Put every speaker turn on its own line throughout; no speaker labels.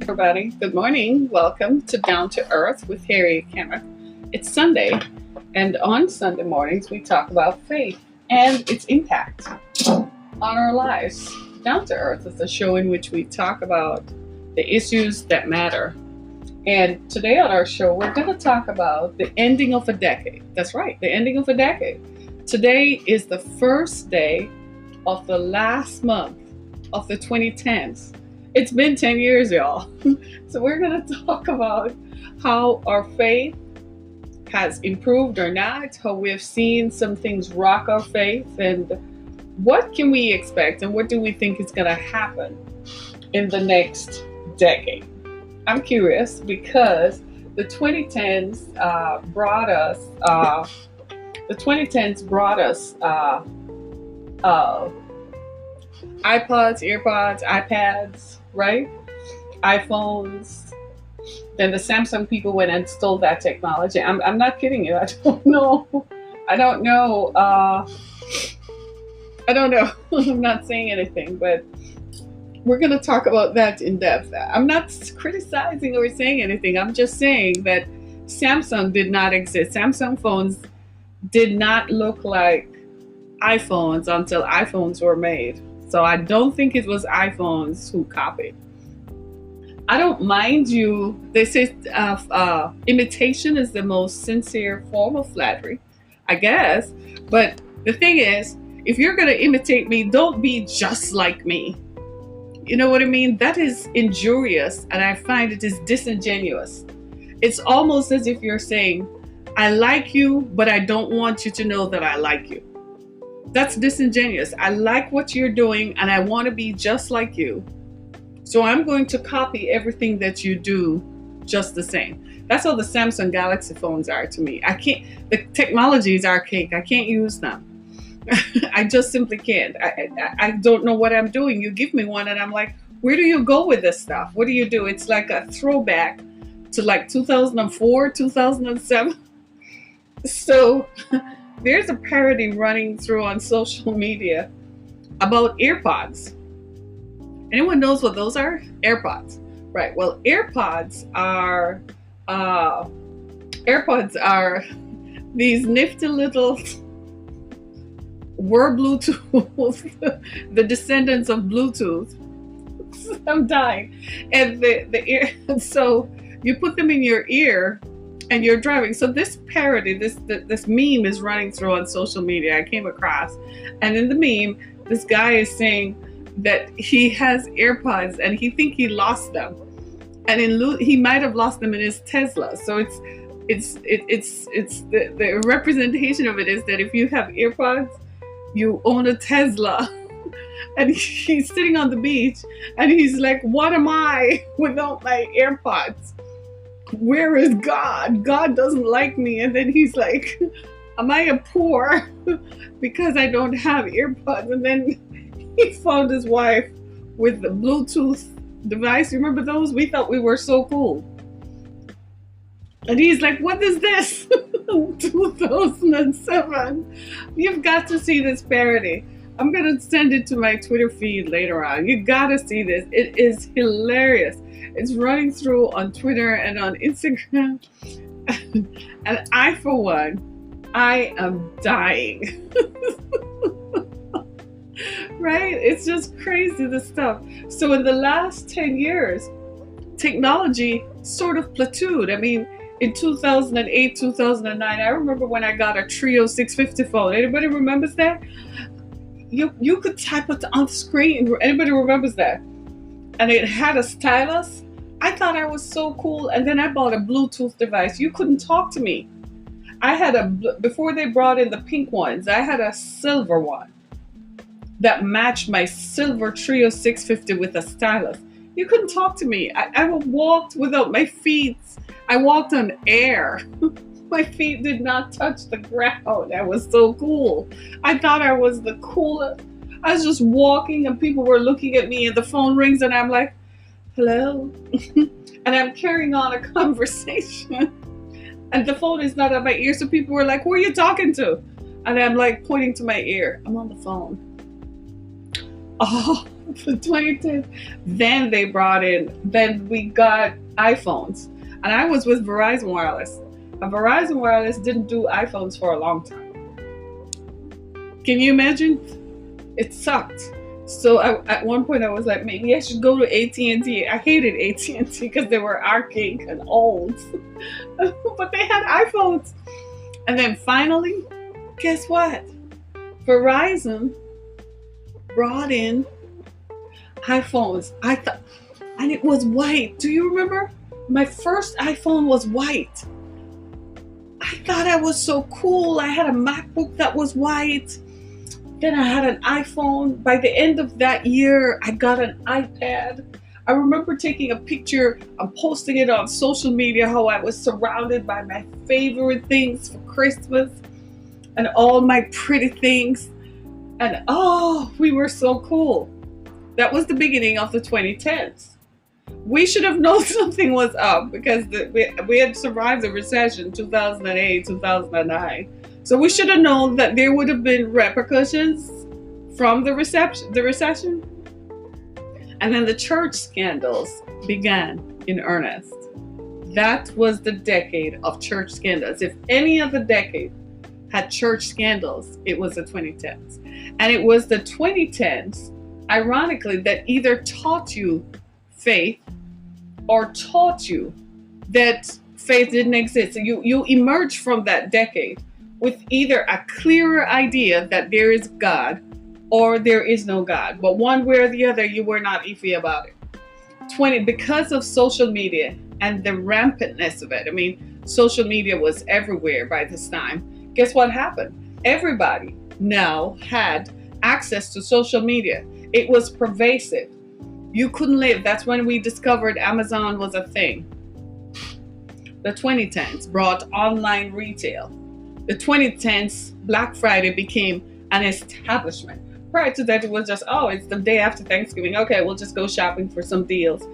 everybody. Good morning. Welcome to Down to Earth with Harriet Cammock. It's Sunday, and on Sunday mornings, we talk about faith and its impact on our lives. Down to Earth is a show in which we talk about the issues that matter. And today on our show, we're going to talk about the ending of a decade. That's right, the ending of a decade. Today is the first day of the last month of the 2010s. It's been 10 years, y'all. So we're going to talk about how our faith has improved or not, how we've seen some things rock our faith, and what can we expect and what do we think is going to happen in the next decade. I'm curious because the 2010s brought us iPods, earpods, iPads, right? iPhones. Then the Samsung people went and stole that technology. I'm not kidding you. I don't know. I'm not saying anything, but we're going to talk about that in depth. I'm not criticizing or saying anything. I'm just saying that Samsung did not exist. Samsung phones did not look like iPhones until iPhones were made. So I don't think it was iPhones who copied. I don't mind you. They say imitation is the most sincere form of flattery, I guess. But the thing is, if you're going to imitate me, don't be just like me. You know what I mean? That is injurious, and I find it is disingenuous. It's almost as if you're saying, I like you, but I don't want you to know that I like you. That's disingenuous. I like what you're doing, and I want to be just like you. So I'm going to copy everything that you do just the same. That's how the Samsung Galaxy phones are to me. The technology is archaic. I can't use them. I just simply can't. I don't know what I'm doing. You give me one and I'm like, where do you go with this stuff? What do you do? It's like a throwback to like 2004, 2007. So there's a parody running through on social media about AirPods. Anyone knows what those are? AirPods. Right. Well, AirPods are these nifty little were Bluetooth, the descendants of Bluetooth. I'm dying. And the ear, so you put them in your ear and you're driving. So this parody, this meme is running through on social media. I came across, and in the meme, this guy is saying that he has AirPods and he think he lost them, and he might have lost them in his Tesla. So it's the representation of it is that if you have AirPods, you own a Tesla. And he's sitting on the beach and he's like, what am I without my AirPods? Where is God? God doesn't like me. And then he's like, am I a poor because I don't have AirPods? And then he found his wife with the Bluetooth device. You remember those? We thought we were so cool. And he's like, what is this? 2007. You've got to see this parody. I'm going to send it to my Twitter feed later on. You got to see this. It is hilarious. It's running through on Twitter and on Instagram. And I, for one, I am dying. Right? It's just crazy, this stuff. So in the last 10 years, technology sort of plateaued. I mean, in 2008, 2009, I remember when I got a Trio 650 phone. Anybody remembers that? You could type it on the screen. Anybody remembers that? And it had a stylus. I thought I was so cool. And then I bought a Bluetooth device. You couldn't talk to me. Before they brought in the pink ones, I had a silver one that matched my silver Trio 650 with a stylus. You couldn't talk to me. I walked without my feet. I walked on air. My feet did not touch the ground. I was so cool. I thought I was the coolest. I was just walking and people were looking at me and the phone rings and I'm like, hello? And I'm carrying on a conversation. And the phone is not on my ear. So people were like, who are you talking to? And I'm like pointing to my ear. I'm on the phone. Oh, the 2010. Then we got iPhones. And I was with Verizon Wireless. And Verizon Wireless didn't do iPhones for a long time. Can you imagine? It sucked. So at one point I was like, maybe I should go to AT&T. I hated AT&T because they were archaic and old. But they had iPhones. And then finally, guess what? Verizon brought in iPhones. And it was white. Do you remember? My first iPhone was white. I thought I was so cool. I had a MacBook that was white. Then I had an iPhone. By the end of that year, I got an iPad. I remember taking a picture and posting it on social media, how I was surrounded by my favorite things for Christmas and all my pretty things. And oh, we were so cool. That was the beginning of the 2010s. We should have known something was up because we had survived the recession 2008, 2009. So we should have known that there would have been repercussions from the recession. And then the church scandals began in earnest. That was the decade of church scandals. If any other decade had church scandals, it was the 2010s. And it was the 2010s, ironically, that either taught you faith or taught you that faith didn't exist. So you emerged from that decade with either a clearer idea that there is God or there is no God. But one way or the other, you were not iffy about it. Because of social media and the rampantness of it. I mean, social media was everywhere by this time. Guess what happened? Everybody now had access to social media. It was pervasive. You couldn't live. That's when we discovered Amazon was a thing. The 2010s brought online retail. The 2010s, Black Friday became an establishment. Prior to that, it was just, oh, it's the day after Thanksgiving. Okay, we'll just go shopping for some deals.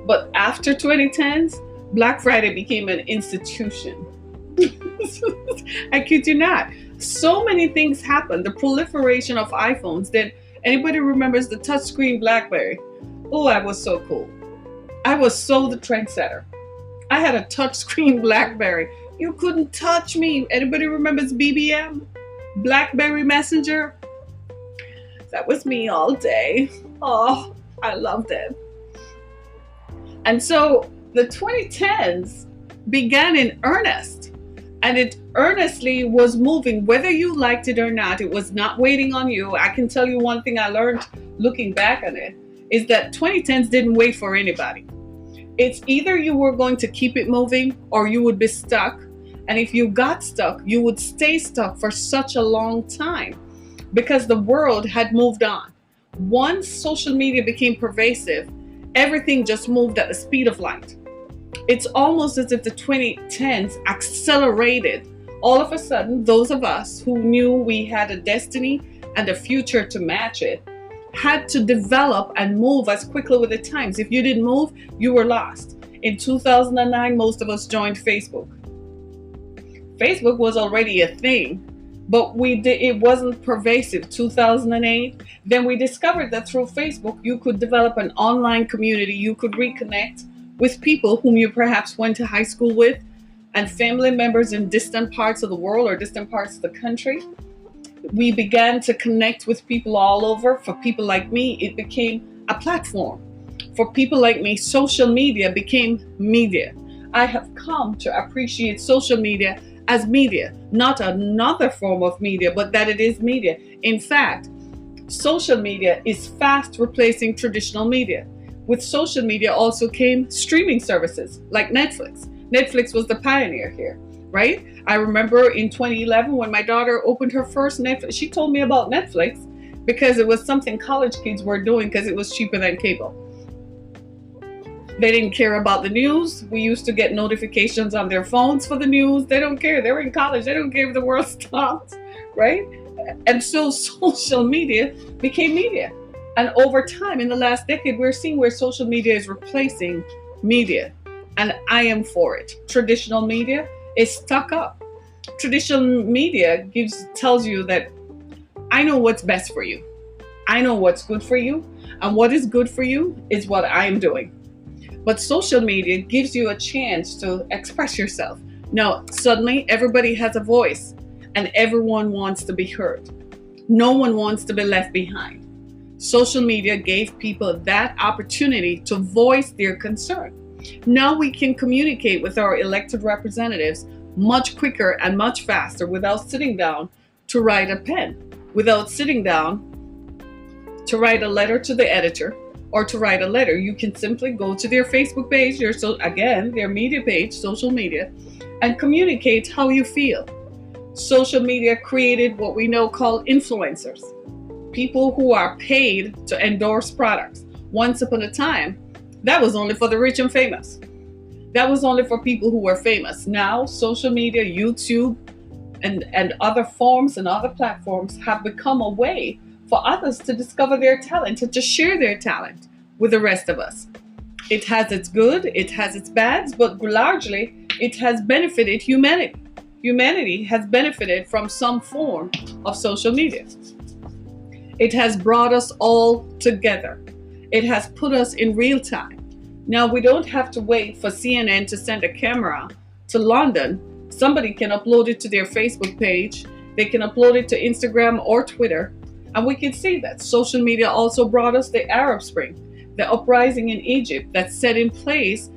But after 2010s, Black Friday became an institution. I kid you not. So many things happened. The proliferation of iPhones. Then anybody remembers the touchscreen BlackBerry? Oh, I was so cool. I was so the trendsetter. I had a touchscreen BlackBerry. You couldn't touch me. Anybody remembers BBM? BlackBerry Messenger? That was me all day. Oh, I loved it. And so the 2010s began in earnest. And it earnestly was moving, whether you liked it or not. It was not waiting on you. I can tell you one thing I learned looking back on it is that 2010s didn't wait for anybody. It's either you were going to keep it moving or you would be stuck. And if you got stuck, you would stay stuck for such a long time because the world had moved on. Once social media became pervasive, everything just moved at the speed of light. It's almost as if the 2010s accelerated. All of a sudden, those of us who knew we had a destiny and a future to match it had to develop and move as quickly with the times. If you didn't move, you were lost. In 2009, most of us joined Facebook. Facebook was already a thing, but it wasn't pervasive. 2008, then we discovered that through Facebook, you could develop an online community. You could reconnect with people whom you perhaps went to high school with and family members in distant parts of the world or distant parts of the country. We began to connect with people all over. For people like me, it became a platform. For people like me, social media became media. I have come to appreciate social media as media, not another form of media, but that it is media. In fact, social media is fast replacing traditional media. With social media also came streaming services like Netflix. Netflix was the pioneer here, right? I remember in 2011 when my daughter opened her first Netflix, she told me about Netflix because it was something college kids were doing because it was cheaper than cable. They didn't care about the news. We used to get notifications on their phones for the news. They don't care. They were in college. They don't care if the world stopped, right? And so social media became media. And over time, in the last decade, we're seeing where social media is replacing media. And I am for it. Traditional media is stuck up. Traditional media tells you that I know what's best for you. I know what's good for you, and what is good for you is what I'm doing. But social media gives you a chance to express yourself. Now, suddenly everybody has a voice and everyone wants to be heard. No one wants to be left behind. Social media gave people that opportunity to voice their concern. Now we can communicate with our elected representatives much quicker and much faster without sitting down to write a pen, without sitting down to write a letter to the editor or to write a letter. You can simply go to their Facebook page, their media page, social media, and communicate how you feel. Social media created what we now call influencers, people who are paid to endorse products. Once upon a time, that was only for the rich and famous. That was only for people who were famous. Now, social media, YouTube, and other forms and other platforms have become a way for others to discover their talent and to share their talent with the rest of us. It has its good, it has its bads, but largely it has benefited humanity. Humanity has benefited from some form of social media. It has brought us all together. It has put us in real time. Now we don't have to wait for CNN to send a camera to London. Somebody can upload it to their Facebook page. They can upload it to Instagram or Twitter. And we can see that social media also brought us the Arab Spring, the uprising in Egypt that set in place.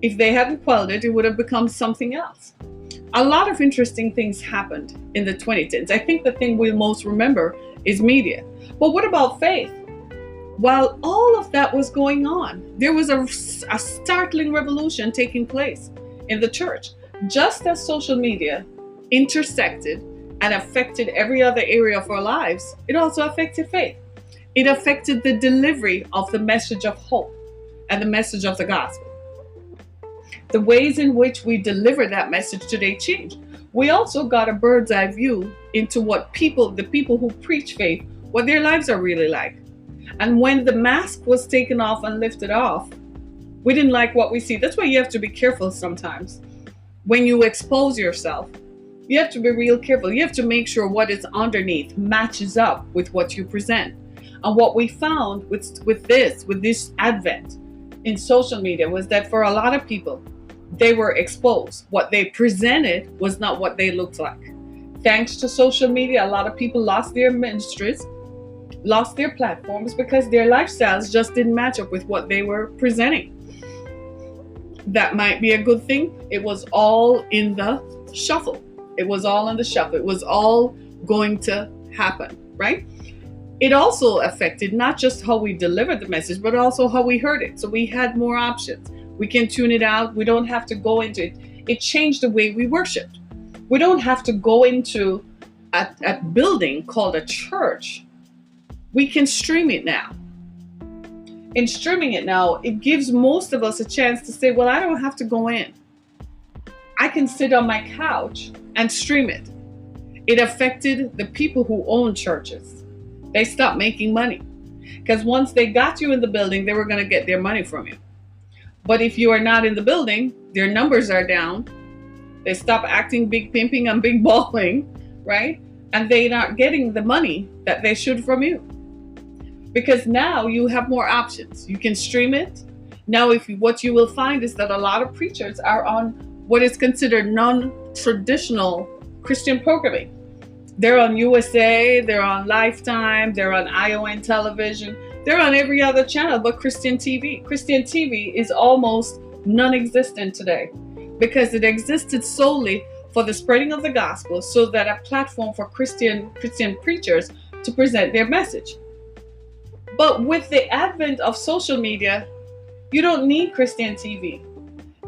If they hadn't quelled it, it would have become something else. A lot of interesting things happened in the 2010s. I think the thing we'll most remember is media. But what about faith? While all of that was going on, there was a startling revolution taking place in the church. Just as social media intersected and affected every other area of our lives, it also affected faith. It affected the delivery of the message of hope and the message of the gospel. The ways in which we deliver that message today changed. We also got a bird's eye view into what the people who preach faith, what their lives are really like. And when the mask was taken off and lifted off, we didn't like what we see. That's why you have to be careful sometimes. When you expose yourself, you have to be real careful. You have to make sure what is underneath matches up with what you present. And what we found with this advent in social media was that for a lot of people, they were exposed. What they presented was not what they looked like. Thanks to social media, a lot of people lost their ministries, lost their platforms because their lifestyles just didn't match up with what they were presenting. That might be a good thing. It was all in the shuffle. It was all in the shuffle. It was all going to happen, right? It also affected not just how we delivered the message, but also how we heard it. So we had more options. We can tune it out. We don't have to go into it. It changed the way we worshiped. We don't have to go into a building called a church. We can stream it now. In streaming it now, it gives most of us a chance to say, well, I don't have to go in. I can sit on my couch and stream it. It affected the people who own churches. They stopped making money because once they got you in the building, they were going to get their money from you. But if you are not in the building, their numbers are down. They stop acting big pimping and big balling, right? And they're not getting the money that they should from you. Because now you have more options. You can stream it. Now, what you will find is that a lot of preachers are on what is considered non-traditional Christian programming. They're on USA, they're on Lifetime, they're on ION television, they're on every other channel but Christian TV. Christian TV is almost non-existent today because it existed solely for the spreading of the gospel, so that a platform for Christian preachers to present their message. But with the advent of social media, you don't need Christian TV.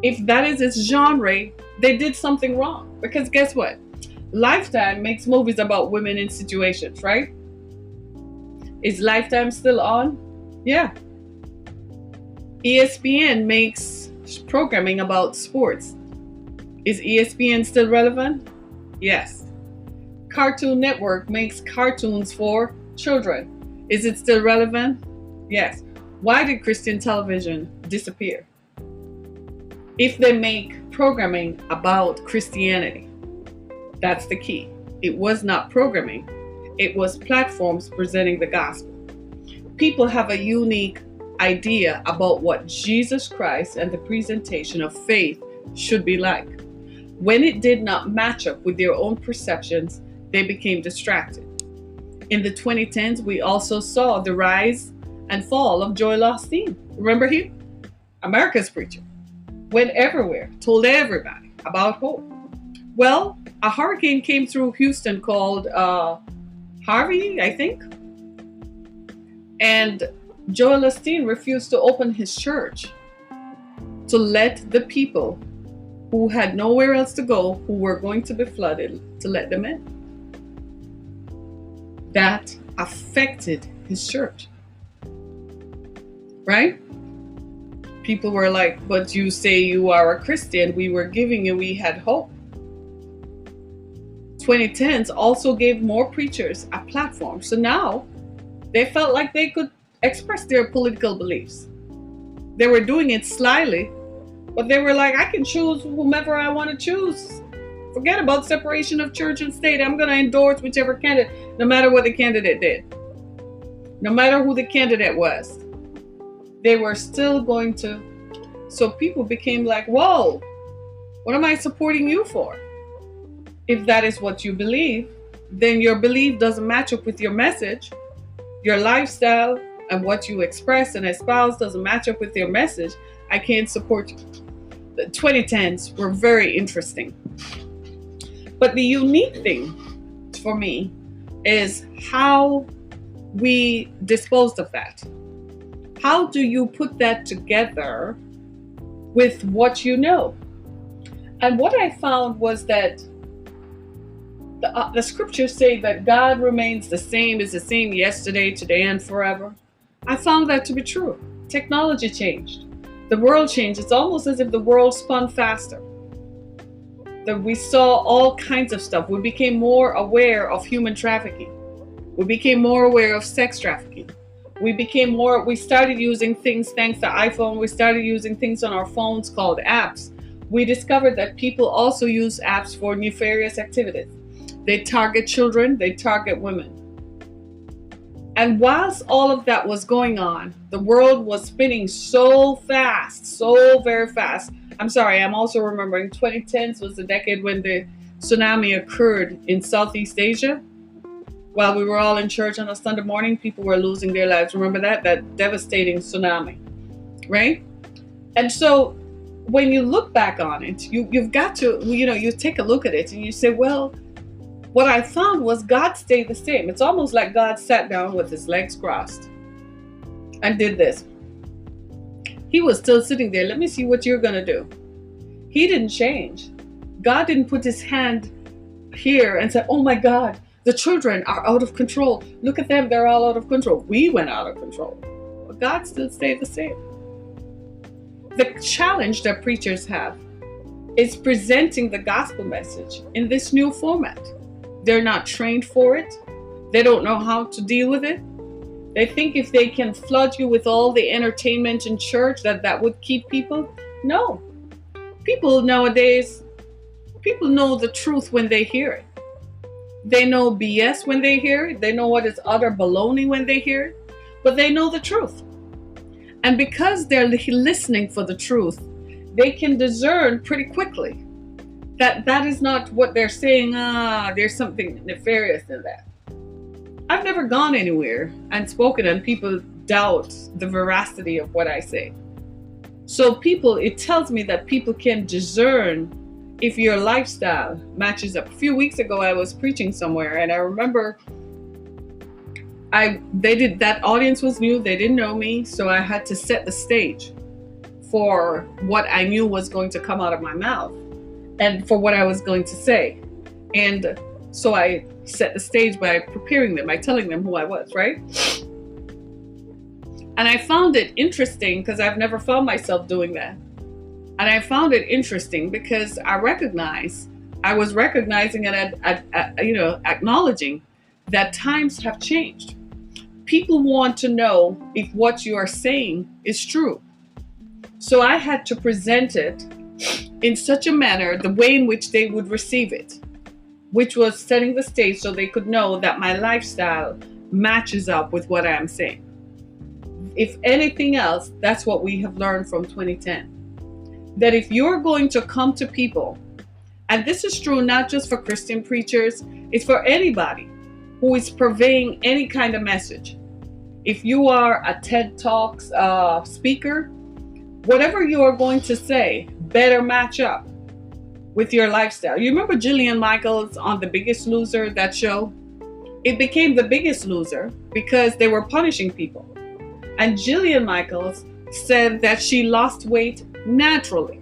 If that is its genre, they did something wrong. Because guess what? Lifetime makes movies about women in situations, right? Is Lifetime still on? Yeah. ESPN makes programming about sports. Is ESPN still relevant? Yes. Cartoon Network makes cartoons for children. Is it still relevant? Yes. Why did Christian television disappear? If they make programming about Christianity, that's the key. It was not programming. It was platforms presenting the gospel. people have a unique idea about what Jesus Christ and the presentation of faith should be like. When it did not match up with their own perceptions, they became distracted. In the 2010s, we also saw the rise and fall of Joel Osteen. Remember him? America's preacher. Went everywhere, told everybody about hope. Well, a hurricane came through Houston called Harvey, I think. And Joel Osteen refused to open his church to let the people who had nowhere else to go, who were going to be flooded, to let them in. That affected his church. Right? People were like, but you say you are a Christian. We were giving you, we had hope. 2010s also gave more preachers a platform. So now they felt like they could express their political beliefs. They were doing it slyly, but they were like, I can choose whomever I want to choose. Forget about separation of church and state. I'm going to endorse whichever candidate, no matter what the candidate did. No matter who the candidate was. They were still going to. So people became like, whoa, what am I supporting you for? If that is what you believe, then your belief doesn't match up with your message. Your lifestyle and what you express and espouse doesn't match up with your message. I can't support you. The 2010s were very interesting. But the unique thing for me is how we disposed of that. How do you put that together with what you know? And what I found was that the scriptures say that God remains the same, is the same yesterday, today, and forever. I found that to be true. Technology changed. The world changed. It's almost as if the world spun faster. That we saw all kinds of stuff. We became more aware of human trafficking. We became more aware of sex trafficking. We started using things, thanks to iPhone, we started using things on our phones called apps. We discovered that people also use apps for nefarious activities. They target children, they target women. And whilst all of that was going on, the world was spinning so fast, so very fast. I'm sorry, I'm also remembering 2010s was the decade when the tsunami occurred in Southeast Asia. While we were all in church on a Sunday morning, people were losing their lives. Remember that devastating tsunami, right? And so when you look back on it, you've got to, you take a look at it and you say, well, what I found was God stayed the same. It's almost like God sat down with his legs crossed and did this. He was still sitting there. Let me see what you're going to do. He didn't change. God didn't put his hand here and say, oh my God, the children are out of control. Look at them. They're all out of control. We went out of control. But God still stayed the same. The challenge that preachers have is presenting the gospel message in this new format. They're not trained for it. They don't know how to deal with it. They think if they can flood you with all the entertainment in church that would keep people. No. People nowadays, people know the truth when they hear it. They know BS when they hear it. They know what is utter baloney when they hear it. But they know the truth. And because they're listening for the truth, they can discern pretty quickly that is not what they're saying. There's something nefarious in that. I've never gone anywhere and spoken and people doubt the veracity of what I say. So it tells me that people can discern if your lifestyle matches up. A few weeks ago, I was preaching somewhere and I remember that audience was new. They didn't know me. So I had to set the stage for what I knew was going to come out of my mouth and for what I was going to say. And so I set the stage by preparing them, by telling them who I was, right? And I found it interesting because I've never found myself doing that. And I found it interesting because I was recognizing and acknowledging that times have changed. People want to know if what you are saying is true. So I had to present it in such a manner, the way in which they would receive it, which was setting the stage so they could know that my lifestyle matches up with what I'm saying. if anything else, that's what we have learned from 2010. That if you're going to come to people, and this is true not just for Christian preachers, it's for anybody who is purveying any kind of message. If you are a TED Talks speaker, whatever you are going to say better match up with your lifestyle. You remember Jillian Michaels on The Biggest Loser, that show? It became The Biggest Loser because they were punishing people. And Jillian Michaels said that she lost weight naturally.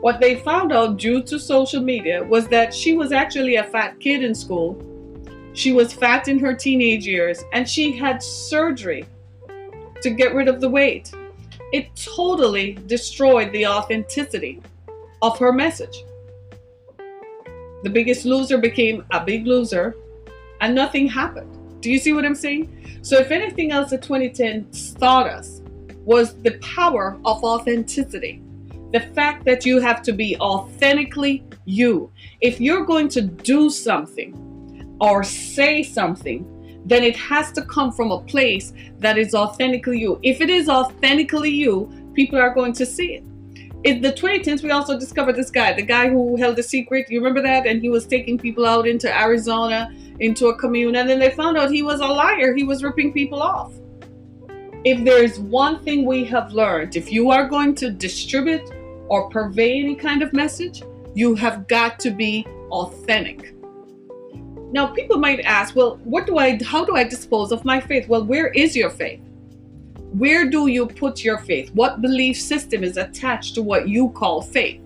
What they found out due to social media was that she was actually a fat kid in school. She was fat in her teenage years, and she had surgery to get rid of the weight. It totally destroyed the authenticity of her message. The Biggest Loser became a big loser, and nothing happened. Do you see what I'm saying? So if anything else, the 2010 taught us was the power of authenticity. The fact that you have to be authentically you. If you're going to do something or say something, then it has to come from a place that is authentically you. If it is authentically you, people are going to see it. In the 2010s, we also discovered this guy, the guy who held a secret. You remember that? And he was taking people out into Arizona, into a commune, and then they found out he was a liar. He was ripping people off. If there's one thing we have learned, if you are going to distribute or purvey any kind of message, you have got to be authentic. Now, people might ask, well, how do I dispose of my faith? Well, where is your faith? Where do you put your faith? What belief system is attached to what you call faith?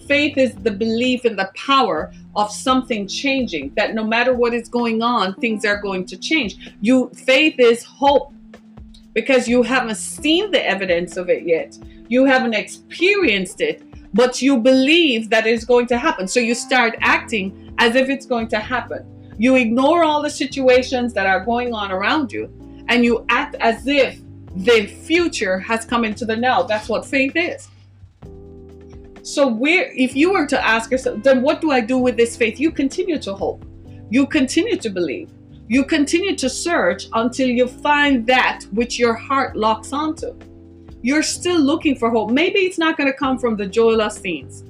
Faith is the belief in the power of something changing, that no matter what is going on, things are going to change. Faith is hope, because you haven't seen the evidence of it yet. You haven't experienced it, but you believe that it's going to happen. So you start acting as if it's going to happen. You ignore all the situations that are going on around you, and you act as if the future has come into the now. That's what faith is. So if you were to ask yourself, then what do I do with this faith? You continue to hope. You continue to believe. You continue to search until you find that which your heart locks onto. You're still looking for hope. Maybe it's not going to come from the Joel Osteens.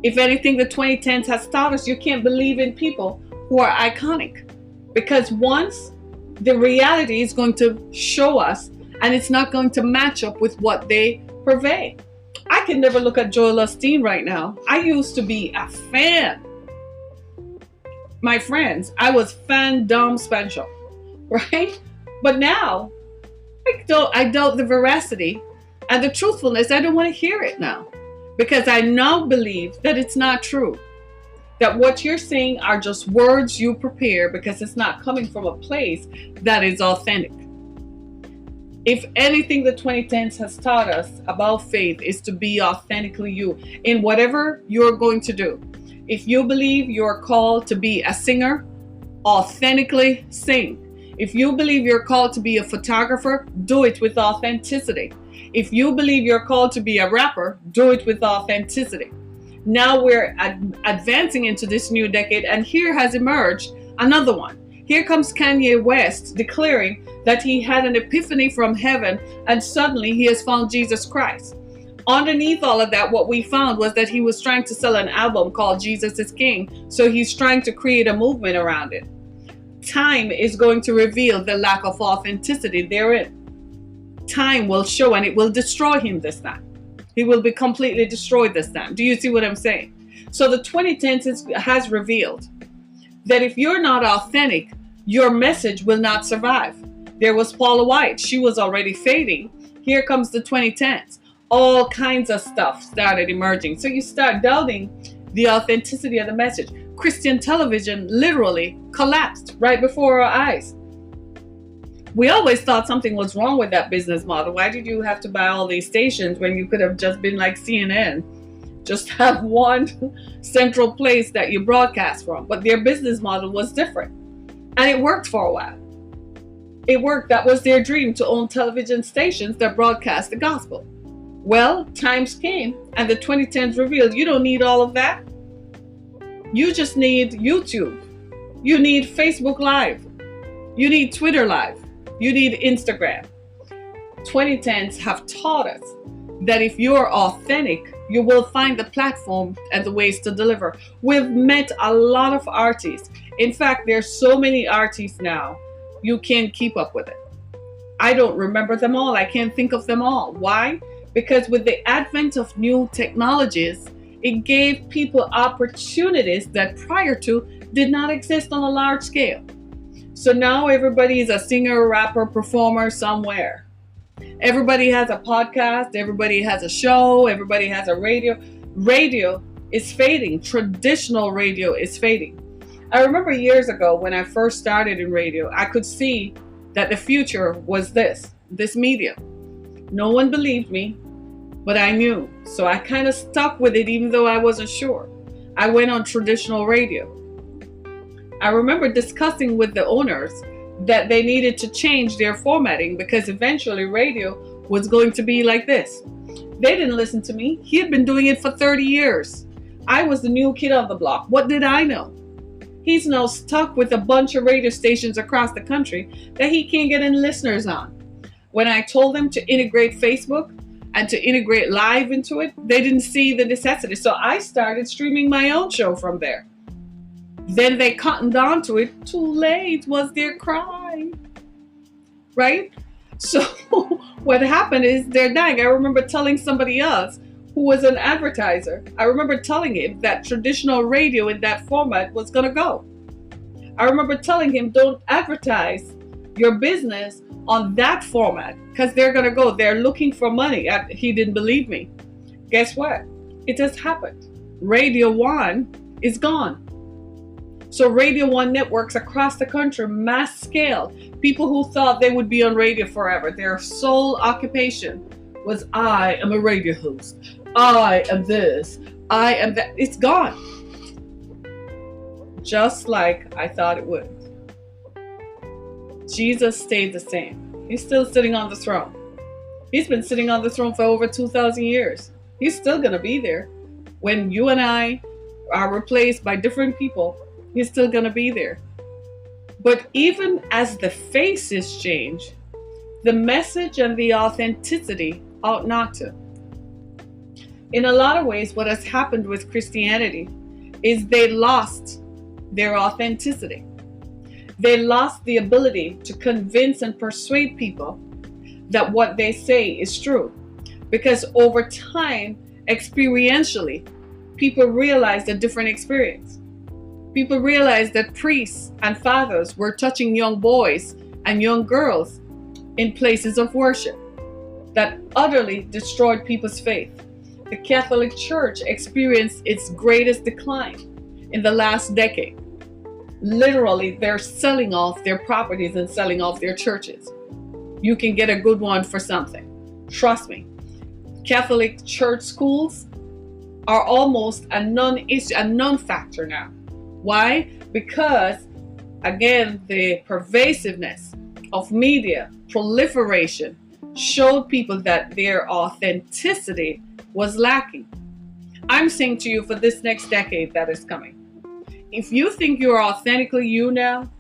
If anything, the 2010s has taught us you can't believe in people who are iconic, because once the reality is going to show us, and it's not going to match up with what they purvey. I can never look at Joel Osteen right now. I used to be a fan. My friends, I was fandom special, right? But now, I doubt the veracity and the truthfulness. I don't want to hear it now, because I now believe that it's not true. That what you're saying are just words you prepare because it's not coming from a place that is authentic. If anything the 2010s has taught us about faith is to be authentically you in whatever you're going to do. If you believe you're called to be a singer, authentically sing. If you believe you're called to be a photographer, do it with authenticity. If you believe you're called to be a rapper, do it with authenticity. Now we're advancing into this new decade, and here has emerged another one. Here comes Kanye West declaring that he had an epiphany from heaven, and suddenly he has found Jesus Christ. Underneath all of that, what we found was that he was trying to sell an album called Jesus is King, so he's trying to create a movement around it. Time is going to reveal the lack of authenticity therein. Time will show, and it will destroy him this time. He will be completely destroyed this time. Do you see what I'm saying? So the 2010s has revealed that if you're not authentic, your message will not survive. There was Paula White. She was already fading. Here comes the 2010s. All kinds of stuff started emerging. So you start doubting the authenticity of the message. Christian television literally collapsed right before our eyes. We always thought something was wrong with that business model. Why did you have to buy all these stations when you could have just been like CNN? Just have one central place that you broadcast from. But their business model was different. And it worked for a while. It worked. That was their dream, to own television stations that broadcast the gospel. Well, times came, and the 2010s revealed you don't need all of that. You just need YouTube. You need Facebook Live. You need Twitter Live. You need Instagram. 2010s have taught us that if you're authentic, you will find the platform and the ways to deliver. We've met a lot of artists. In fact, there's so many artists now, you can't keep up with it. I don't remember them all. I can't think of them all. Why? Because with the advent of new technologies, it gave people opportunities that prior to did not exist on a large scale. So now everybody is a singer, rapper, performer somewhere. Everybody has a podcast, everybody has a show, everybody has a radio. Radio is fading. Traditional radio is fading. I remember years ago when I first started in radio, I could see that the future was this medium. No one believed me, but I knew. So I kind of stuck with it even though I wasn't sure. I went on traditional radio. I remember discussing with the owners that they needed to change their formatting because eventually radio was going to be like this. They didn't listen to me. He had been doing it for 30 years. I was the new kid on the block. What did I know? He's now stuck with a bunch of radio stations across the country that he can't get any listeners on. When I told them to integrate Facebook and to integrate live into it, they didn't see the necessity. So I started streaming my own show from there. Then they cottoned on to it. Too late was their cry. Right? So what happened is they're dying. I remember telling somebody else who was an advertiser, I remember telling him that traditional radio in that format was going to go. I remember telling him, don't advertise your business on that format because they're going to go. They're looking for money. He didn't believe me. Guess what? It has happened. Radio 1 is gone. So Radio 1 networks across the country, mass scale, people who thought they would be on radio forever, their sole occupation was, I am a radio host. I am this. I am that. It's gone. Just like I thought it would. Jesus stayed the same. He's still sitting on the throne. He's been sitting on the throne for over 2,000 years. He's still going to be there. When you and I are replaced by different people, he's still going to be there. But even as the faces change, the message and the authenticity ought not to. In a lot of ways, what has happened with Christianity is they lost their authenticity. They lost the ability to convince and persuade people that what they say is true. Because over time, experientially, people realized a different experience. People realized that priests and fathers were touching young boys and young girls in places of worship that utterly destroyed people's faith. The Catholic Church experienced its greatest decline in the last decade. Literally, they're selling off their properties and selling off their churches. You can get a good one for something. Trust me. Catholic church schools are almost a non-factor now. Why? Because, again, the pervasiveness of media proliferation showed people that their authenticity was lacking. I'm saying to you, for this next decade that is coming, if you think you're authentically you now,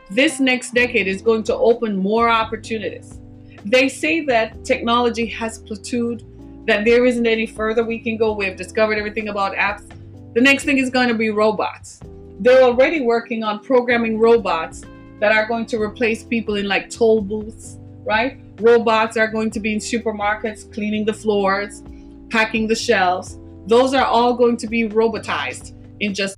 this next decade is going to open more opportunities. They say that technology has plateaued, that there isn't any further we can go. We've discovered everything about apps. The next thing is going to be robots. They're already working on programming robots that are going to replace people in like toll booths, right? Robots are going to be in supermarkets, cleaning the floors, packing the shelves. Those are all going to be robotized in just